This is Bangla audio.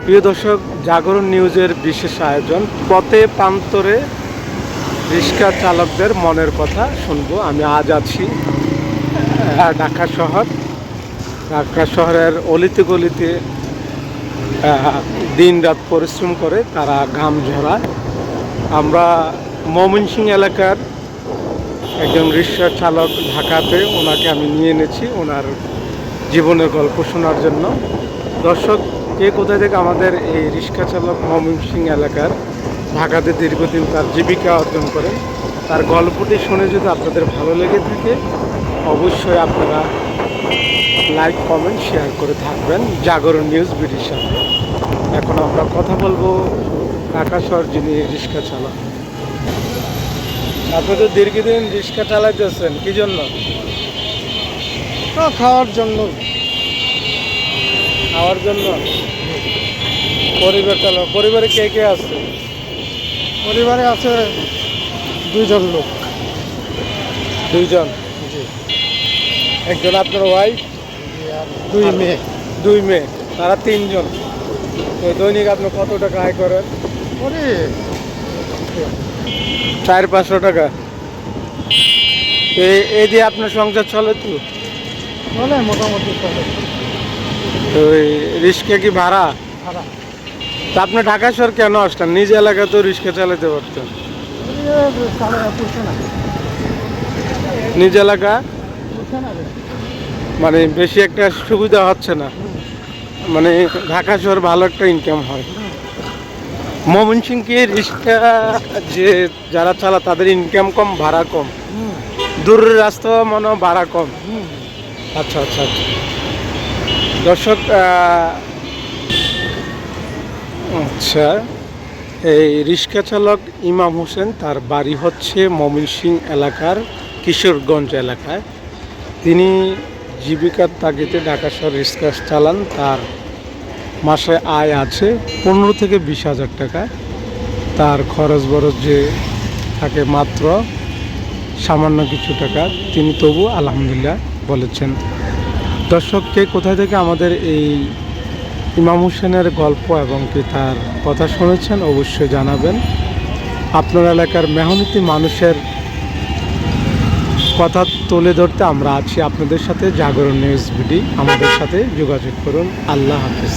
প্রিয় দর্শক, জাগরণ নিউজের বিশেষ আয়োজন পথে প্রান্তরে রিক্সা চালকদের মনের কথা শুনবো। আমি আজ আছি ঢাকা শহরের অলিতে গলিতে দিন রাত পরিশ্রম করে তারা ঘাম ঝরায়। আমরা ময়মনসিংহ এলাকার একজন রিক্সা চালক ঢাকাতে, ওনাকে আমি নিয়ে এনেছি ওনার জীবনের গল্প শোনার জন্য। দর্শক, কে কোথায় থেকে আমাদের এই রিক্সা চালক ময়মনসিংহ এলাকার ঢাকাতে দীর্ঘদিন তার জীবিকা অর্জন করেন, তার গল্পটি শুনে যদি আপনাদের ভালো লেগে থাকে অবশ্যই আপনারা লাইক কমেন্ট শেয়ার করে থাকবেন জাগরণ নিউজ বিডির সাথে। এখন আমরা কথা বলবো ঢাকা শহর যিনি রিক্সা চালক। আপনি তো দীর্ঘদিন রিক্সা চালাইতেছেন, কি জন্য? খাওয়ার জন্য। খাওয়ার জন্য। পরিবার চালাক, পরিবারে কে কে আছে? পরিবারে আছে 2 জন লোক। 2 জন। জি। একজন আপনার ওয়াইফ, আর 2 মেয়ে। 2 মেয়ে, তারা 3 জন। তো দৈনিক আপনি কত টাকা আয় করেন? ওরে 400-500 টাকা। এই দিয়ে আপনার সংসার চলে তো? চলে, মোটামুটি চলে। তো রিক্সা কি ভাড়া? ভাড়া। তা আপনি ঢাকা শহর কেন আসলেন? নিজ এলাকায় তো রিক্সা চালাতে পারতেন। পুষে না। নিজ এলাকা পুষে না রে। মানে বেশি একটা সুবিধা হচ্ছে না, মানে ঢাকা শহর ভালো একটা ইনকাম হয়। ময়মনসিংহে রিক্সা যে যারা চালা তাদের ইনকাম কম, ভাড়া কম। দূরের রাস্তা মনে হয় ভাড়া কম। আচ্ছা আচ্ছা আচ্ছা। দর্শক, আচ্ছা, এই রিক্সা চালক ইমাম হোসেন, তার বাড়ি হচ্ছে ময়মনসিংহ এলাকার কিশোরগঞ্জ এলাকায়। তিনি জীবিকার তাগিদে ঢাকা শহর রিক্সা চালান। তার মাসে আয় আছে 15 থেকে 20 হাজার টাকা। তার খরচ বরচ যে থাকে মাত্র সামান্য কিছু টাকা, তিনি তবু আলহামদুলিল্লাহ বলেছেন। দর্শককে কোথায় থেকে আমাদের এই ইমাম হোসেনের গল্প এবং কি তার কথা শুনেছেন অবশ্যই জানাবেন। আপনার এলাকার মেহনতি মানুষের কথা তুলে ধরতে আমরা আছি আপনাদের সাথে জাগরণ নিউজ বিডি। আমাদের সাথে যোগাযোগ করুন। আল্লাহ হাফিজ।